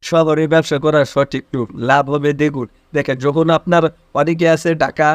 শহরে ব্যবসা করার সঠিক রূপ লাভ হবে দ্বিগুণ। দেখেন, যখন আপনার অনেকে আছে ঢাকা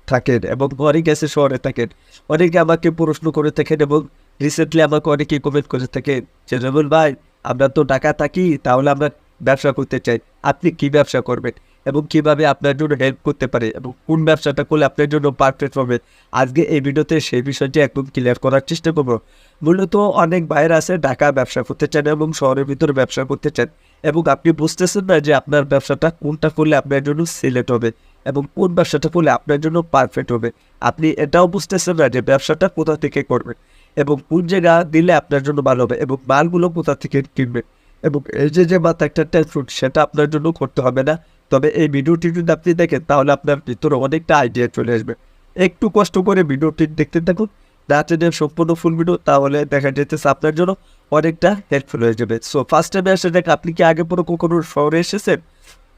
থাকেন এবং অনেকে আছে শহরে থাকেন, অনেকে আমাকে প্রশ্ন করে থাকেন এবং রিসেন্টলি আমাকে অনেকে কমেন্ট করে থাকেন যে রুবেল ভাই, আমরা তো ঢাকা থাকি, তাহলে আমরা ব্যবসা করতে চাই, আপনি কি ব্যবসা করবেন এবং কিভাবে আপনার জন্য হেল্প করতে পারে এবং কোন ব্যবসাটা করলে আপনার জন্য পারফেক্ট হবে। আজকে এই ভিডিওতে সেই বিষয়টি একদম ক্লিয়ার করার চেষ্টা করবো। মূলত অনেক বাইরে আছে ঢাকা ব্যবসা করতে চান এবং শহরের ভিতরে ব্যবসা করতে চান, এবং আপনি বুঝতেছেন না যে আপনার ব্যবসাটা কোনটা করলে আপনার জন্য সিলেক্ট হবে এবং কোন ব্যবসাটা করলে আপনার জন্য পারফেক্ট হবে। আপনি এটাও বুঝতেছেন না যে ব্যবসাটা কোথা থেকে করবেন এবং কোন জায়গা দিলে আপনার জন্য ভালো হবে এবং মালগুলো কোথা থেকে কিনবেন। এবং এই যে মাথা একটা টেনশন, সেটা আপনার জন্য করতে হবে না। তবে এই ভিডিওটি যদি আপনি দেখেন তাহলে আপনার ভিতরে অনেকটা আইডিয়া চলে আসবে। একটু কষ্ট করে ভিডিওটি দেখতে থাকুন, না টেনে সম্পূর্ণ ফুল ভিডিও, তাহলে দেখা যেতেছে আপনার জন্য অনেকটা হেল্পফুল হয়ে যাবে। সো ফার্স্ট টাইমে এসে দেখ, আপনি কি আগে পরে কখনো শহরে এসেছেন?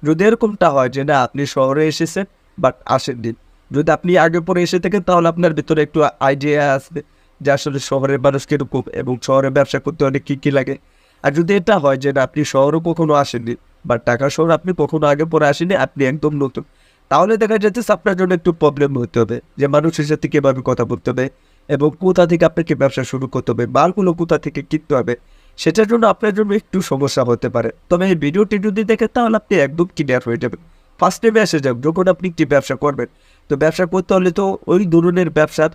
যদি এরকমটা হয় যে না আপনি শহরে এসেছেন বাট আসেননি, যদি আপনি আগে পরে এসে থাকেন তাহলে আপনার ভিতরে একটু আইডিয়া আসবে যে আসলে শহরের মানুষ কীরকম এবং শহরে ব্যবসা করতে অনেক কী কী লাগে। আর যদি এটা হয় যে না আপনি শহরও কখনো আসেননি বা ঢাকা শহর আপনি কখনো আগে পরে আসেননি, আপনি একদম নতুন, তাহলে দেখা যাচ্ছে আপনার জন্য একটু প্রবলেম হতে হবে যে মানুষের সাথে কীভাবে কথা বলতে হবে এবং কোথা থেকে আপনাকে ব্যবসা শুরু করতে হবে, মালগুলো কোথা থেকে কিনতে হবে, সেটার জন্য আপনার জন্য একটু সমস্যা হতে পারে। তবে এই ভিডিওটি যদি দেখেন তাহলে আপনি একদম ক্লিয়ার হয়ে যাবেন। ফার্স্ট টাইমে এসে যান, যখন আপনি একটি ব্যবসা করবেন, তো ব্যবসা করতে হলে তো ওই ধরনের ব্যবসার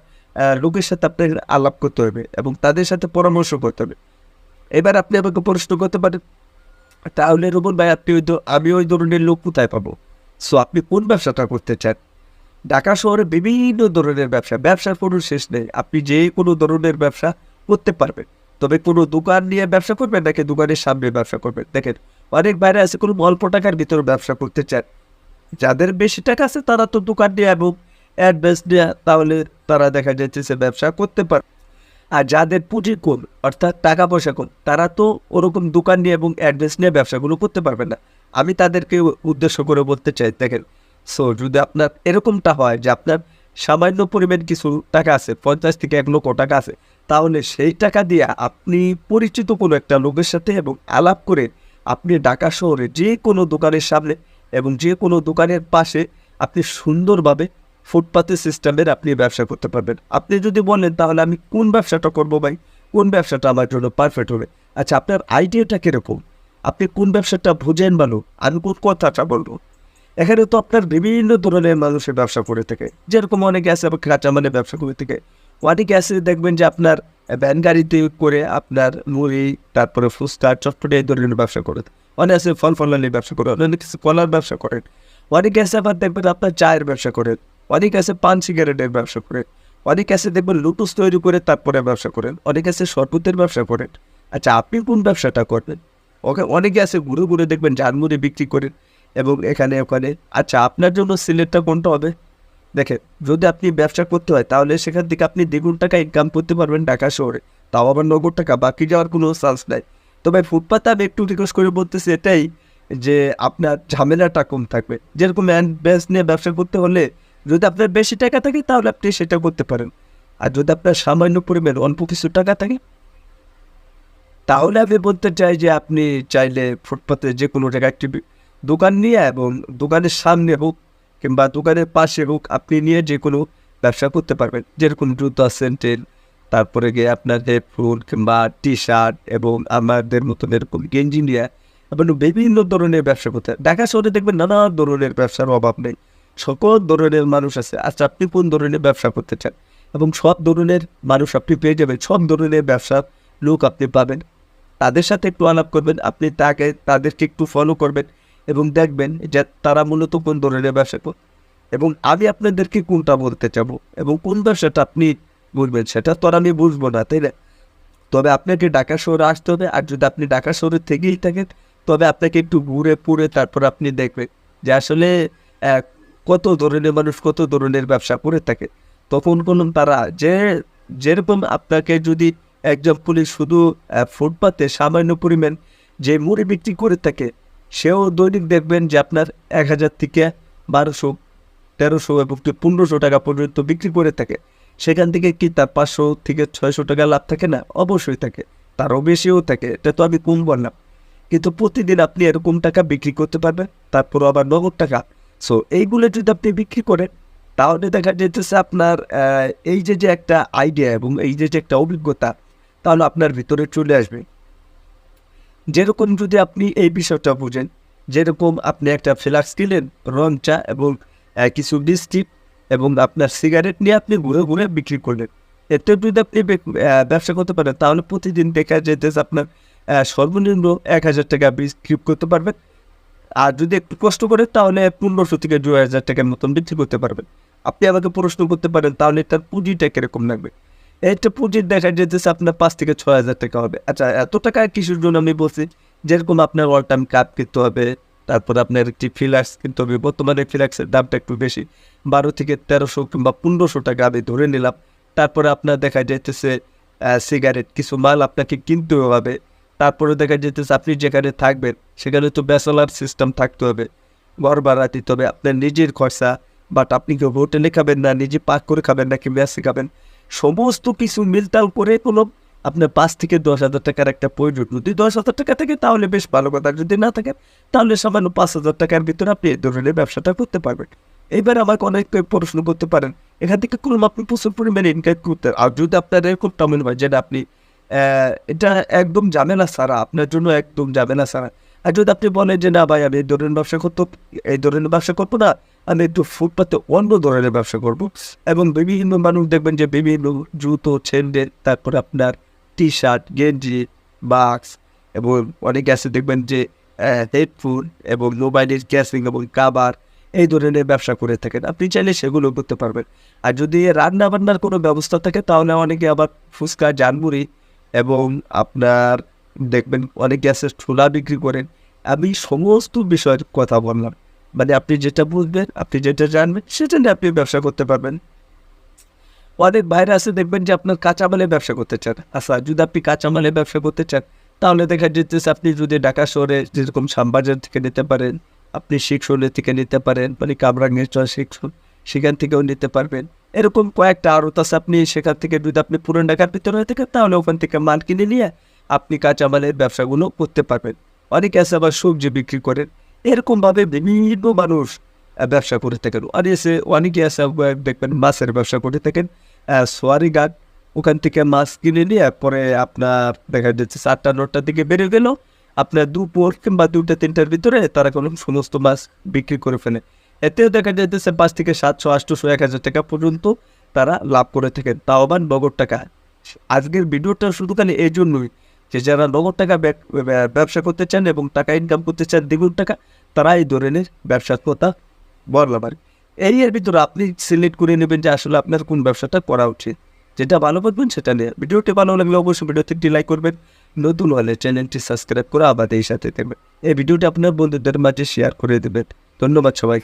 লোকের সাথে আপনার আলাপ করতে হবে এবং তাদের সাথে পরামর্শ করতে হবে। এবার আপনি আমাকে প্রশ্ন করতে পারেন, তাহলে রুবেল ভাই আপনি আমি ওই ধরনের লোক কোথায় পাবো? সো আপনি কোন ব্যবসাটা করতে চান? ঢাকা শহরে বিভিন্ন ধরনের ব্যবসার কোনো শেষ নেই। আপনি যে কোনো ধরনের ব্যবসা করতে পারবেন। তবে কোনো দোকান নিয়ে ব্যবসা করবেন নাকি দোকানের সামনে ব্যবসা করবেন? দেখেন, অনেক বাইরে আছে কোনো অল্প টাকার ভিতরে ব্যবসা করতে চান। যাদের বেশি টাকা আছে তারা তো দোকান নিয়ে এবং অ্যাডভান্স নিয়ে তাহলে তারা দেখা যাচ্ছে যে ব্যবসা করতে পারে। আর যাদের পুঁজি কম অর্থাৎ টাকা পয়সা কম, তারা তো ওরকম দোকান নিয়ে এবং অ্যাডভান্স নিয়ে ব্যবসাগুলো করতে পারবে না। আমি তাদেরকে উদ্দেশ্য করে বলতে চাই, দেখেন, সো যদি আপনার এরকমটা হয় যে আপনার সামান্য পরিমাণ কিছু টাকা আছে, 50 থেকে 1 লক্ষ টাকা আছে, তাহলে সেই টাকা দিয়ে আপনি পরিচিত কোনো একটা লোকের সাথে এবং আলাপ করে আপনি ঢাকা শহরে যে কোনো দোকানের সামনে এবং যে কোনো দোকানের পাশে আপনি সুন্দরভাবে ফুটপাতে সিস্টেমের আপনি ব্যবসা করতে পারবেন। আপনি যদি বলেন তাহলে আমি কোন ব্যবসাটা করবো ভাই, কোন ব্যবসাটা আমার জন্য পারফেক্ট হবে, আচ্ছা আপনার আইডিয়াটা কীরকম, আপনি কোন ব্যবসাটা বুঝেন ভালো, আমি কোন কথাটা বলবো। এখানে তো আপনার বিভিন্ন ধরনের মানুষের ব্যবসা করে থাকে, যেরকম অনেকে আছে আবার কাঁচা মানে ব্যবসা করে থাকে, অনেকে আছে দেখবেন যে আপনার ভ্যান গাড়িতে করে আপনার মুড়ি তারপরে ফুচকা চটপটি এই ধরনের ব্যবসা করে, অনেক আছে ফল ফলানির ব্যবসা করে, অনেক কিছু কলার ব্যবসা করেন, অনেকে আছে আবার দেখবেন আপনার চায়ের ব্যবসা করেন, অনেক আছে পান সিগারেটের ব্যবসা করেন, অনেক আছে দেখবেন লুটুস তৈরি করে তারপরে ব্যবসা করেন, অনেক আছে শরবতের ব্যবসা করেন। আচ্ছা আপনি কোন ব্যবসাটা করবেন? অনেকে আছে ঘুরে ঘুরে দেখবেন ঝালমুড়ি বিক্রি করেন এবং এখানে ওখানে। আচ্ছা আপনার জন্য সিলেক্টটা কোনটা হবে? দেখেন, যদি আপনি ব্যবসা করতে হয় তাহলে সেখান থেকে আপনি দ্বিগুণ টাকা ইনকাম করতে পারবেন ঢাকা শহরে, তাও আবার নগদ টাকা, বাকি যাওয়ার কোনো চান্স নাই। তবে ফুটপাতে আমি একটু রিকোয়েস্ট করে বলতেছি এটাই যে আপনার ঝামেলাটা কম থাকবে। যেরকম হ্যান্ড ব্যাস নিয়ে ব্যবসা করতে হলে যদি আপনার বেশি টাকা থাকে তাহলে আপনি সেটা করতে পারেন, আর যদি আপনার সামান্য পরিমাণ অল্প কিছু টাকা থাকে তাহলে আমি বলতে চাই যে আপনি চাইলে ফুটপাতে যে কোনো জায়গায় একটি দোকান নিয়ে এবং দোকানের সামনে হোক কিংবা দোকানের পাশে হোক আপনি নিয়ে যে কোনো ব্যবসা করতে পারবেন। যেরকম জুতা, স্যান্ডেল, তারপরে গিয়ে আপনার হেডফোন কিংবা টি শার্ট এবং আমাদের মতন এরকম গেঞ্জি নিয়ে এবং বিভিন্ন ধরনের ব্যবসা করতে। ঢাকা শহরে দেখবেন নানা ধরনের ব্যবসার অভাব নেই, সকল ধরনের মানুষ আছে। আচ্ছা আপনি কোন ধরনের ব্যবসা করতে চান এবং সব ধরনের মানুষ আপনি পেয়ে যাবেন, সব ধরনের ব্যবসার লোক আপনি পাবেন। তাদের সাথে একটু আলাপ করবেন, আপনি তাদেরকে একটু ফলো করবেন এবং দেখবেন যে তারা মূলত কোন ধরনের ব্যবসা করে এবং আমি আপনাদেরকে কোনটা বলতে চাবো এবং কোন ব্যবসাটা আপনি বুঝবেন সেটা তো আর আমি বুঝবো না, তাই না? তবে আপনাকে ঢাকা শহরে আসতে হবে, আর যদি আপনি ঢাকা শহরে থেকেই থাকেন তবে আপনাকে একটু ঘুরে পুরে তারপর আপনি দেখবেন যে আসলে কত ধরনের মানুষ কত ধরনের ব্যবসা করে থাকে। তখন তারা যেরকম আপনাকে যদি একজন পুলিশ শুধু ফুটপাতে সামান্য পরিমাণ যে মুড়ি বিক্রি করে থাকে, সেও দৈনিক দেখবেন যে আপনার 1000 থেকে 1200, 1300 এবং 1500 টাকা পর্যন্ত বিক্রি করে থাকে। সেখান থেকে কি তার 500 থেকে 600 টাকা লাভ থাকে না? অবশ্যই থাকে, তারও বেশিও থাকে, এটা তো আমি কম বললাম। কিন্তু প্রতিদিন আপনি এরকম টাকা বিক্রি করতে পারবেন, তারপর আবার নগদ টাকা। সো এইগুলো যদি আপনি বিক্রি করেন, তাহলে দেখা যেতেছে আপনার এই যে একটা আইডিয়া এবং এই যে একটা অভিজ্ঞতা, তাহলে আপনার ভিতরে চলে আসবে। যেরকম যদি আপনি এই বিষয়টা বুঝেন, যেরকম আপনি একটা ফ্লাক্স কিনলেন, রং চা এবং কিছু বিস্কিট এবং আপনার সিগারেট নিয়ে আপনি ঘুরে ঘুরে বিক্রি করলেন। এতে যদি আপনি ব্যবসা করতে পারেন, তাহলে প্রতিদিন দেখা যেতেছে আপনার সর্বনিম্ন ১,০০০ টাকা বিক্রি করতে পারবেন। আর যদি একটু কষ্ট করেন, তাহলে ১৫০০ থেকে ২,০০০ টাকার মতন বিক্রি করতে পারবেন। আপনি আমাকে প্রশ্ন করতে পারেন, তাহলে এটার পুঁজিটা কিরকম লাগবে? এটা পুঁজি দেখা যেতেছে আপনার ৫ থেকে ৬,০০০ টাকা হবে। আচ্ছা, এত টাকা কিসের জন্য আমি বলছি? যেরকম আপনার অল টাইম কাপ কিনতে হবে, তারপর আপনার একটি ফ্লাক্স কিনতে হবে। বর্তমানে ফ্লাক্সের দামটা একটু বেশি, ১২ থেকে ১৩০০ কিংবা ১৫০০ টাকা আমি ধরে নিলাম। তারপরে আপনার দেখা যাইতেছে সিগারেট, কিছু মাল আপনাকে কিনতেও হবে। তারপরে দেখা যেতেছে আপনি যেখানে থাকবেন, সেখানে তো ব্যাচেলার সিস্টেম থাকতে হবে, ঘর ভাড়া দিতে হবে, আপনার নিজের খরচা। বাট আপনি কেউ হোটেলে খাবেন না, নিজে পাক করে খাবেন নাকি মেসে খাবেন, সমস্ত কিছু মিলটাল করে কোনো আপনার ৫ থেকে ১০,০০০ টাকার একটা প্রয়োজন। যদি ১০,০০০ টাকা থাকে তাহলে বেশ ভালো কথা, যদি না থাকে তাহলে সামান্য ৫,০০০ টাকার ভিতরে আপনি এই ধরনের ব্যবসাটা করতে পারবেন। এইবার আমাকে অনেক প্রশ্ন করতে পারেন, এখান থেকে কোনো আপনি প্রচুর পরিমাণে ইনকাম করতে, আর যদি আপনার এরকম মনে হয় যেটা আপনি এটা একদম ঝামেলা ছাড়া, আপনার জন্য একদম ঝামেলা ছাড়া। আর যদি আপনি বলেন যে না ভাই, আমি এই ধরনের ব্যবসা করবো না, আমি একটু ফুটপাতে অন্য ধরনের ব্যবসা করব, এবং বিভিন্ন মানুষ দেখবেন যে বিভিন্ন জুতো, স্যান্ডেল, তারপরে আপনার টি শার্ট, গেঞ্জি, বাক্স, এবং অনেকে আছে দেখবেন যে হেডফোন এবং মোবাইলের ক্যাসিং এবং কাভার, এই ধরনের ব্যবসা করে থাকেন। আপনি চাইলে সেগুলো করতে পারবেন। আর যদি রান্না বান্নার কোনো ব্যবস্থা থাকে, তাহলে অনেকে আবার ফুচকা, জানমুড়ি এবং আপনার দেখবেন অনেকে আছে ছোলা বিক্রি করেন। আমি সমস্ত বিষয়ের কথা বললাম, মানে আপনি যেটা বুঝবেন, আপনি যেটা জানবেন, সেটা নিয়ে আপনি ব্যবসা করতে পারবেন। অনেক বাইরে আছে দেখবেন যে আপনার কাঁচামালের ব্যবসা করতে চান। আচ্ছা, যদি আপনি কাঁচামালের ব্যবসা করতে চান, তাহলে দেখা যেতেছে আপনি যদি ঢাকা শহরে যেরকম শ্যামবাজার থেকে নিতে পারেন, আপনি শিক্ষণের থেকে নিতে পারেন, মানে কামরাঙ্গের চর শিক্ষণ, সেখান থেকেও নিতে পারবেন। এরকম কয়েকটা আড়ত আছে, আপনি সেখান থেকে যদি আপনি পুরান ঢাকার ভিতরে হয়ে থাকেন, তাহলে ওখান থেকে মাল কিনে নিয়ে আপনি কাঁচামালের ব্যবসাগুলো করতে পারবেন। অনেকে আছে আবার সবজি বিক্রি করেন। এরকমভাবে বিভিন্ন মানুষ ব্যবসা করে থাকেন। আর এসে অনেকে আছে দেখবেন মাছের ব্যবসা করে থাকেন। সোয়ারি ঘাট, ওখান থেকে মাছ কিনে নিয়ে পরে আপনার দেখা যাচ্ছে ৪টা ৯টার দিকে বেরিয়ে গেল, আপনার দুপুর কিংবা ২টা ৩টার ভিতরে তারা কোনো সমস্ত মাছ বিক্রি করে ফেলে। এতেও দেখা যাইতেছে ৫ থেকে ৭০০, ৮০০, ১,০০০ টাকা পর্যন্ত তারা লাভ করে থাকেন, তাও আবার নগদ টাকা। আজকের ভিডিওটা শুধু খালি এই জন্যই যে যারা নগদ টাকা ব্যবসা করতে চান এবং টাকা ইনকাম করতে চান দ্বিগুণ টাকা, তারা এই ধরনের ব্যবসার কথা বললাম। আর এর ভিতরে আপনি সিলেক্ট করে নেবেন যে আসলে আপনার কোন ব্যবসাটা করা উচিত, যেটা ভালো বুঝবেন সেটা নিয়ে। ভিডিওটি ভালো লাগলে অবশ্যই ভিডিওতে একটি লাইক করবেন, নতুন হলে চ্যানেলটি সাবস্ক্রাইব করে আমাদের সাথে থাকবেন। এই ভিডিওটি আপনার বন্ধুদের মাঝে শেয়ার করে দেবেন। ধন্যবাদ সবাই।